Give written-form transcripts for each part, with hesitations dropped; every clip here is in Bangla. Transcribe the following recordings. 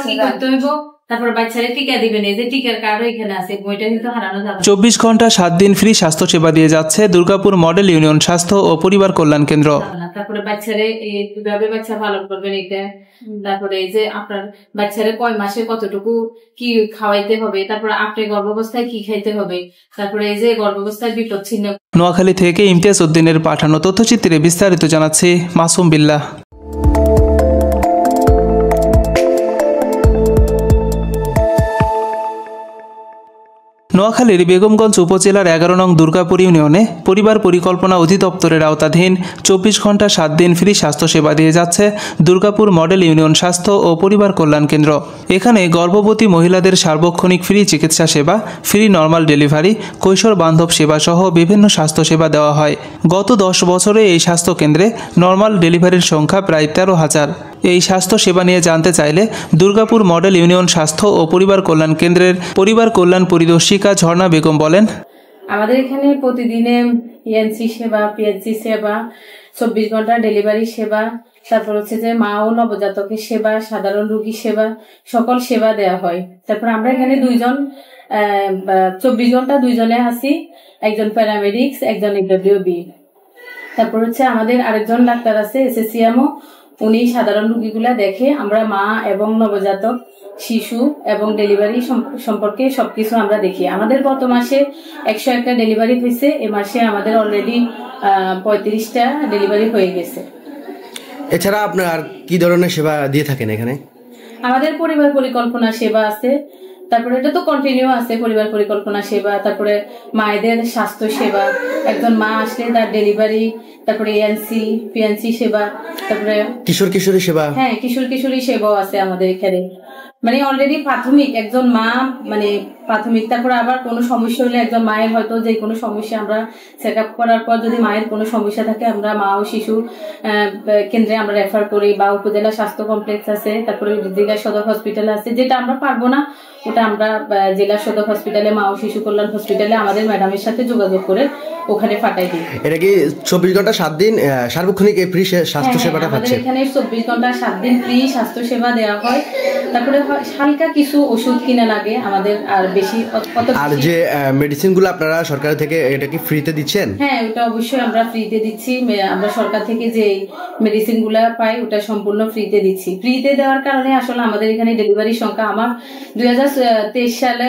কি করতে হইব, তারপর বাচ্চারা টিকা দিবেন, এই যে টিকার কার্ডও এখানে আছে, বইটা কিন্তু হারানো যাবে। 24 ঘন্টা 7 দিন ফ্রি স্বাস্থ্য সেবা দিয়ে যাচ্ছে দুর্গাপুর মডেল ইউনিয়ন স্বাস্থ্য ও পরিবার কল্যাণ কেন্দ্র। তারপরে বাচ্চারা কিভাবে বাচ্চা পালন করবেন এটা, তারপরে এই যে আপনার বাচ্চারা কয় মাসে কতটুকু কি খাওয়াইতে হবে, তারপরে আপনি গর্ভাবস্থায় কি খাইতে হবে, তারপরে এই যে গর্ভাবস্থায় বিপদচিহ্ন। নোয়াখালী থেকে ইমতিয়াজ উদ্দিনের পাঠানো তথ্যচিত্রে বিস্তারিত জানাচ্ছি মাসুম বিল্লাহ। নোয়াখালীর বেগমগঞ্জ উপজেলার 11 নং দুর্গাপুর ইউনিয়নে পরিবার পরিকল্পনা অধিদপ্তরের আওতাধীন 24 ঘন্টা 7 দিন ফ্রি স্বাস্থ্যসেবা দিয়ে যাচ্ছে দুর্গাপুর মডেল ইউনিয়ন স্বাস্থ্য ও পরিবার কল্যাণ কেন্দ্র। এখানে গর্ভবতী মহিলাদের সার্বক্ষণিক ফ্রি চিকিৎসা সেবা, ফ্রি নর্মাল ডেলিভারি, কৈশোর বান্ধব সেবা সহ বিভিন্ন স্বাস্থ্যসেবা দেওয়া হয়। গত 10 বছরে এই স্বাস্থ্যকেন্দ্রে নর্মাল ডেলিভারির সংখ্যা প্রায় 13,000। এই স্বাস্থ্য সেবা নিয়ে জানতে চাইলে দুর্গাপুর মডেল ইউনিয়ন স্বাস্থ্য ও পরিবার কল্যাণ কেন্দ্রের পরিবার কল্যাণ পরিদর্শিকা ঝর্ণা বেগম বলেন, আমাদের এখানে প্রতিদিনে ইএনসি সেবা, পিএইচসি সেবা, 24 ঘন্টা ডেলিভারি সেবা, তারপর হচ্ছে যে মা ও নবজাতকের সেবা, সাধারণ রোগী সেবা, সকল সেবা দেওয়া হয়। তারপর আমরা এখানে 24 ঘন্টা 2 জনে আছি, একজন প্যারামেডিক্স, একজন ইডব্লিউবি। তারপর হচ্ছে আমাদের আরেকজন ডাক্তার আছে এসএসসিএমও, উনি সাধারণ রোগীগুলা দেখে। আমরা মা এবং নবজাতক, শিশু এবং ডেলিভারি সম্পর্কে সবকিছু আমরা দেখি। আমাদের গত মাসে 101টা ডেলিভারি হয়েছে, এ মাসে আমাদের অলরেডি 35টা ডেলিভারি হয়ে গেছে। এছাড়া আপনার আর কি ধরনের সেবা দিয়ে থাকেন এখানে? আমাদের পরিবার পরিকল্পনা সেবা আছে, তারপরে এটা তো কন্টিনিউ আছে পরিবার পরিকল্পনা সেবা, তারপরে মায়েদের স্বাস্থ্য সেবা, একজন মা আসলে তার ডেলিভারি, তারপরে এএনসি পিএনসি সেবা, তারপরে কিশোর কিশোরী সেবা। হ্যাঁ, কিশোর কিশোরী সেবাও আছে আমাদের এখানে। মানে অলরেডি প্রাথমিক একজন মা, মানে প্রাথমিক, তারপরে আবার কোনো সমস্যা হলে একজন মায়ের হয়তো যে কোনো সমস্যা আমরা চেক আপ করার পর যদি মায়ের কোনো সমস্যা থাকে আমরা মা ও শিশু কেন্দ্রে আমরা রেফার করি, বা উপজেলা স্বাস্থ্য কমপ্লেক্স আছে, তারপরে জেলা সদর হসপিটাল আছে। যেটা আমরা পারবো না ওটা আমরা জেলা সদর হসপিটালে, মা ও শিশু কল্যাণ হসপিটালে আমাদের ম্যাডামের সাথে যোগাযোগ করে ওখানে পাঠাই দিই। এটা কি 24 ঘন্টা 7 দিন সার্বক্ষণিক ফ্রি স্বাস্থ্য সেবাটা পাচ্ছে? এখানে 24 ঘন্টা 7 দিন ফ্রি স্বাস্থ্য সেবা দেওয়া হয়। তারপরে হালকা কিছু ওষুধ কিনা লাগে আমাদের, আর বেশি আর যে মেডিসিনগুলো আপনারা সরকার থেকে এটা কি ফ্রিতে দিচ্ছেন? হ্যাঁ, ওটা অবশ্যই আমরা ফ্রিতে দিচ্ছি। আমরা সরকার থেকে যে মেডিসিনগুলো পাই ওটা সম্পূর্ণ ফ্রিতে দিচ্ছি। ফ্রিতে দেওয়ার কারণে আসলে আমাদের এখানে ডেলিভারি সংখ্যা, আমার 2023 সালে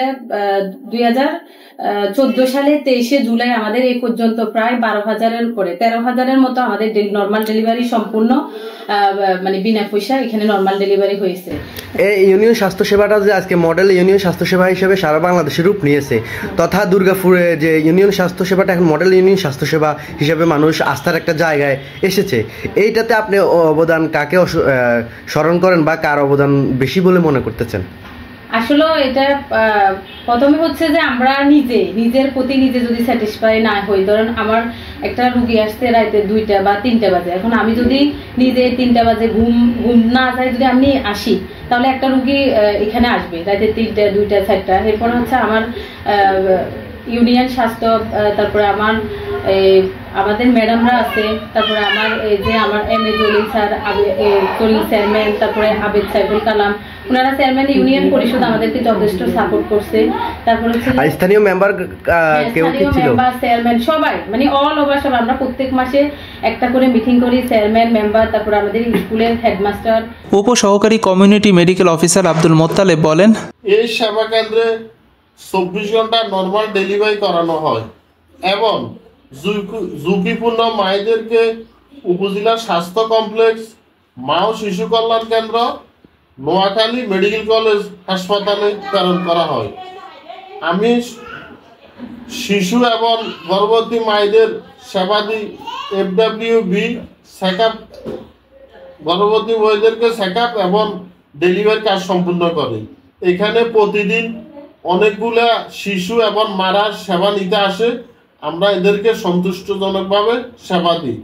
2014 সালে 23শে জুলাই আমাদের এই পর্যন্ত প্রায় 12,000-এর উপরে, 13,000-এর মতো আমাদের নর্মাল ডেলিভারি সম্পূর্ণ মানে বিনা পয়সা এখানে নর্মাল ডেলিভারি হয়েছে। এই ইউনিয়ন স্বাস্থ্য সেবাটা যে আজকে মডেল ইউনিয়ন স্বাস্থ্য সেবা হিসেবে সারা বাংলাদেশে রূপ নিয়েছে, তথা দুর্গাপুরে যে ইউনিয়ন স্বাস্থ্য সেবাটা এখন মডেল ইউনিয়ন স্বাস্থ্য সেবা হিসেবে মানুষ আস্থার একটা জায়গায় এসেছে, এইটাতে আপনি অবদান কাকে স্মরণ করেন বা কার অবদান বেশি বলে মনে করতেছেন? আসলে এটা প্রথমে হচ্ছে যে আমরা নিজের প্রতি নিজে যদি স্যাটিসফাই না হই, ধরেন আমার একটা রুগী আসছে রাতে 2টা বা 3টা বাজে, এখন আমি যদি নিজে 3টা বাজে ঘুম না যাই যদি আমি আসি, তাহলে একটা রুগী এখানে আসবে রাতে 3টা 2টা 4টা। এরপর হচ্ছে আমার ইউনিয়ন স্বাস্থ্য, তারপরে আমাদের ম্যাডামরা আছে, তারপরে আমার এই যে আমার MA Jalil sir, Jalil chairman, তারপরে আবেদ সাইফুল কালাম, ওনারা চেয়ারম্যান ইউনিয়ন পরিষদ আমাদেরকে যথেষ্ট সাপোর্ট করছে। তারপরে হচ্ছে স্থানীয় মেম্বার কেউ কি ছিল, চেয়ারম্যান সবাই, মানে অল ওভার সব। আমরা প্রত্যেক মাসে একটা করে মিটিং করি, চেয়ারম্যান, মেম্বার, তারপরে আমাদের স্কুলের হেডমাস্টার। উপসহকারী community medical officer Abdul Mottalib বলেন, এই সেবা কেন্দ্রে 24 ঘন্টা নর্মাল ডেলিভারি করানো হয় এবং ঝুঁকিপূর্ণ মায়েদেরকে উপজেলা স্বাস্থ্য কমপ্লেক্স, মা ও শিশু কল্যাণ কেন্দ্র, নোয়াখালী মেডিকেল কলেজ হাসপাতালে প্রেরণ করা হয়। আমি শিশু এবং গর্ভবতী মায়েদের সেবা দিই FWB চেকআপ, গর্ভবতী মহিলাদেরকে চেকআপ এবং ডেলিভারি কাজ সম্পূর্ণ করে। এখানে প্রতিদিন অনেকগুলা শিশু এবং মারা সেবা নিতে আসে, আমরা এদেরকে সন্তুষ্টজনকভাবে সেবা দিই।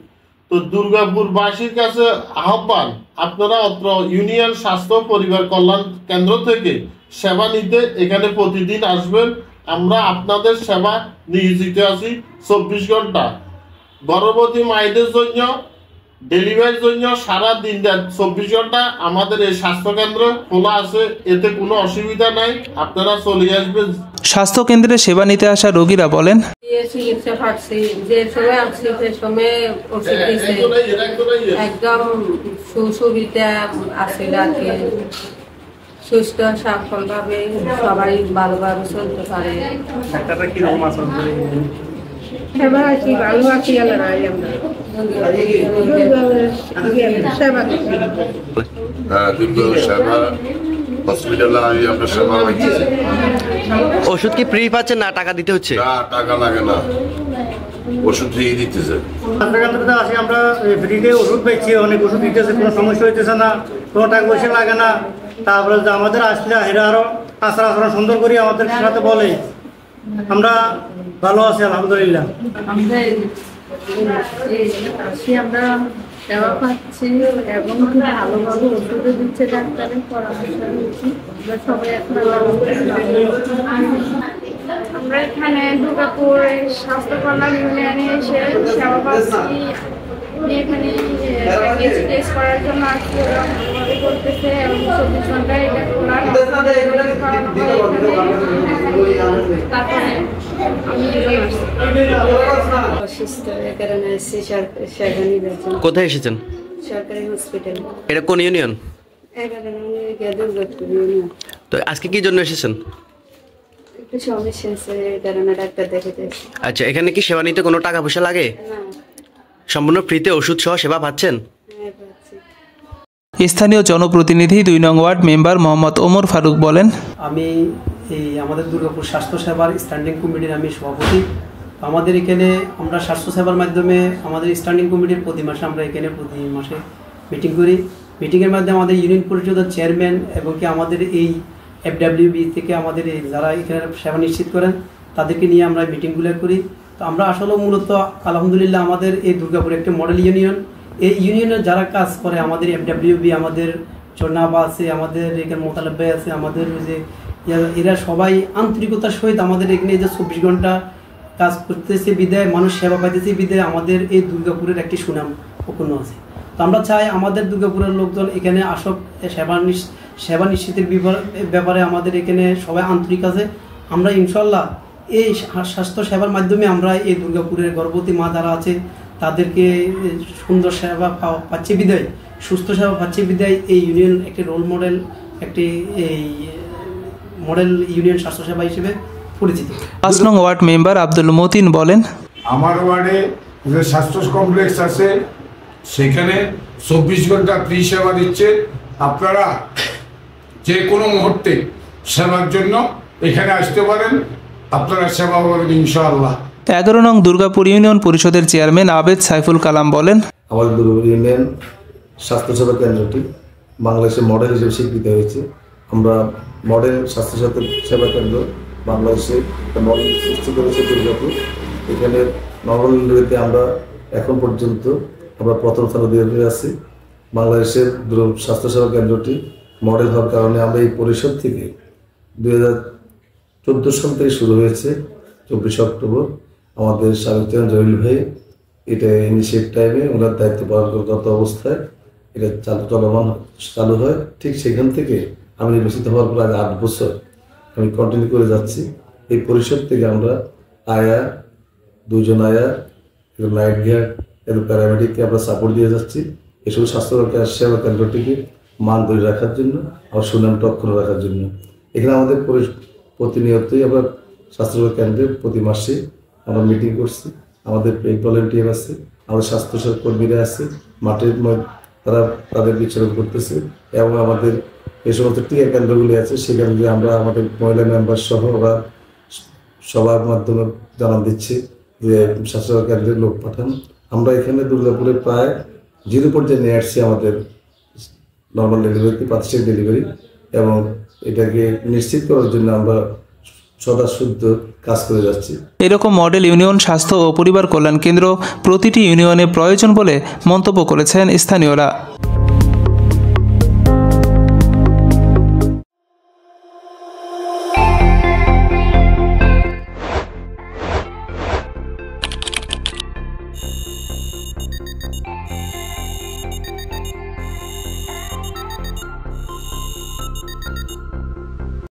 তো দুর্গাপুরবাসীর কাছে আহ্বান, আপনারা অত্র ইউনিয়ন স্বাস্থ্য পরিবার কল্যাণ কেন্দ্র থেকে সেবা নিতে এখানে প্রতিদিন আসবেন। আমরা আপনাদের সেবা নিয়োজিত আছি 24 ঘন্টা। গর্ভবতী মায়েদের জন্য ডেলিভারির জন্য সারা দিন 24 ঘন্টা আমাদের এই স্বাস্থ্য কেন্দ্র খোলা আছে, এতে কোনো অসুবিধা নাই, আপনারা চলে আসবেন। স্বাস্থ্য কেন্দ্রে সেবা নিতে আসা রোগীরা বলেন, চিকিৎসা পাচ্ছি, যে সময় আসছি সে সময় ওষুধ দিচ্ছে, একদম সুবিধা আছে আর কি, সুস্থ সফল ভাবে সবাই ভালোভাবে চলতে পারে। সেবা আছি, ভালো আছি, ওষুধ কি ফ্রি পাচ্ছেন না টাকা দিতে হচ্ছে? টাকা লাগে না, ওষুধ ফ্রি দিতেছে। আসি আমরা ফ্রিতে ওষুধ পাইছি, অনেক ওষুধ দিতেছে, কোনো সমস্যা হইতেছে না, কোনো টাকা পয়সা লাগে না। তারপরে আমাদের আসলে এরা আরো আচার আচরণ সুন্দর করি আমাদের সাথে বলে, আমরা ভালো আছি আলহামদুলিল্লাহ। আমরা সেবা পাচ্ছি এবং ভালোভাবে ওষুধও দিচ্ছে, ডাক্তারের পরামর্শ নিচ্ছি, আমরা সবাই এখন আমরা এখানে দুর্গাপুর স্বাস্থ্য কল্যাণ ইউনিয়নে এসে সেবা পাচ্ছি। এখানে টেস্ট করার জন্য আসছি, ওরা ভালোভাবে করতেছে এবং 24 ঘন্টায় এটা খোলা করানো হয়। তারপরে আমি অসুস্থ, এ কারণে এসেছি সেবা নিবার জন্য। কোথায় এসেছেন? সরকারি হসপিটাল। এটা কোন ইউনিয়ন? দুর্গাপুর ইউনিয়ন। তো আজকে কি জন্য এসেছেন? একটু সমস্যা আছে, এই কারণে ডাক্তার দেখাতে এসেছি। আচ্ছা, এখানে কি সেবা নিতে কোনো টাকা পয়সা লাগে? না, সম্পূর্ণ ফ্রিতে ওষুধ সহ সেবা পাচ্ছেন? হ্যাঁ পাচ্ছি। স্থানীয় জনপ্রতিনিধি 2 নং ওয়ার্ড মেম্বার মোহাম্মদ ওমর ফারুক বলেন, আমি এই আমাদের দুর্গাপুর স্বাস্থ্য সেবার স্ট্যান্ডিং কমিটির আমি সভাপতি। আমাদের এখানে আমরা স্বাস্থ্য সেবার মাধ্যমে আমাদের স্ট্যান্ডিং কমিটির প্রতি মাসে আমরা এখানে প্রতি মাসে মিটিং করি। মিটিংয়ের মাধ্যমে আমাদের ইউনিয়ন পরিষদের চেয়ারম্যান এবং কি আমাদের এই FWB থেকে আমাদের এই যারা এখানে সেবা নিশ্চিত করেন তাদেরকে নিয়ে আমরা মিটিংগুলো করি। তো আমরা আসলে মূলত আলহামদুলিল্লাহ আমাদের এই দুর্গাপুর একটা মডেল ইউনিয়ন, এই ইউনিয়নের যারা কাজ করে আমাদের FWB, আমাদের চন্নাবা আছে, আমাদের এখানে মোতালেব ভাই আছে, আমাদের যে এরা সবাই আন্তরিকতার সহিত আমাদের এখানে যে 24 ঘন্টা কাজ করতেছে বিদায়, মানুষ সেবা পাইতেছে বিদায় আমাদের এই দুর্গাপুরের একটি সুনাম অক্ষুণ্ণ আছে। তো আমরা চাই আমাদের দুর্গাপুরের লোকজন এখানে আসক, সেবা নিশ্চিতের ব্যাপারে আমাদের এখানে সবাই আন্তরিক আছে। আমরা ইনশাল্লাহ এই স্বাস্থ্য সেবার মাধ্যমে আমরা এই দুর্গাপুরের গর্ভবতী মা যারা আছে তাদেরকে সুন্দর সেবা পাচ্ছে বিদায়, সুস্থ সেবা পাচ্ছে বিদায় এই ইউনিয়ন একটি রোল মডেল, একটি এই মডেল ইউনিয়ন স্বাস্থ্যসেবা হিসেবে পরিচিত। 5 নং ওয়ার্ড মেম্বার আব্দুল মতিন বলেন, আমার ওয়ার্ডে যে স্বাস্থ্য কমপ্লেক্স আছে সেখানে 24 ঘন্টা ফ্রি সেবা দিচ্ছে। আপনারা যে কোনো মুহূর্তে সেবার জন্য এখানে আসতে পারেন, আপনারা সেবা পাবেন ইনশাআল্লাহ। 11 নং দুর্গাপুর ইউনিয়ন পরিষদের চেয়ারম্যান আবেদ সাইফুল কালাম বলেন, আমাদের দুর্গাপুর ইউনিয়ন স্বাস্থ্যসেবা কেন্দ্রটি বাংলাদেশের মডেল হিসেবে স্বীকৃত হয়েছে। আমরা মডেল স্বাস্থ্য সেবা কেন্দ্র বাংলাদেশে মডেল সৃষ্টি করেছে দুর্গাপুর। এখানে নর্মাল ডেলিভারিতে আমরা এখন পর্যন্ত আমরা প্রথম স্থানে দিয়ে আছি। বাংলাদেশের স্বাস্থ্যসেবা কেন্দ্রটি মডেল হওয়ার কারণে আমরা এই পরিষদ থেকে 2014 সাল থেকে শুরু হয়েছে। 24 অক্টোবর আমাদের সাবেক জহিল ভাই এটা ইনিশিয়েট টাইমে ওনার দায়িত্ব পালনরত অবস্থায় এটা চালু হয়। ঠিক সেখান থেকে আমি নির্বাচিত হওয়ার পর আগে 8 বছর আমি কন্টিনিউ করে যাচ্ছি। এই পরিষদ থেকে আমরা আয়া, 2 জন আয়া, নাইট গার্ড এবং প্যারামেডিককে আমরা সাপোর্ট দিয়ে যাচ্ছি। এসব স্বাস্থ্য সেবা কেন্দ্রটিকে মান ধরে রাখার জন্য, আমার সুনামটা অক্ষুণ্ণ রাখার জন্য। এখানে আমাদের প্রতিনিয়তই আমরা স্বাস্থ্যসেবা কেন্দ্রে প্রতি মাসে আমরা মিটিং করছি। আমাদের পেইড ভলেন্টিয়ার আছে, আমাদের স্বাস্থ্যসেবা কর্মীরা আছে, মাঠের তারা তাদের বিচরণ করতেছে এবং আমাদের এই সমস্ত টিকা কেন্দ্রগুলি আছে সেখানে আমরা আমাদের মহিলা মেম্বার সহ ওরা সবার মাধ্যমে জানান দিচ্ছি যে স্বাস্থ্যসেবা কেন্দ্রের লোক পাঠান। আমরা এখানে দুর্গাপুরে প্রায় 0 পর্যায়ে নিয়ে আসছি আমাদের নর্মাল ডেলিভারি, প্রাতিষ্ঠানিক ডেলিভারি, এবং এটাকে নিশ্চিত করার জন্য আমরা সদা শুদ্ধ কাজ করে যাচ্ছি। এরকম মডেল ইউনিয়ন স্বাস্থ্য ও পরিবার কল্যাণ কেন্দ্র প্রতিটি ইউনিয়নে প্রয়োজন বলে মন্তব্য করেছেন স্থানীয়রা। Thank you.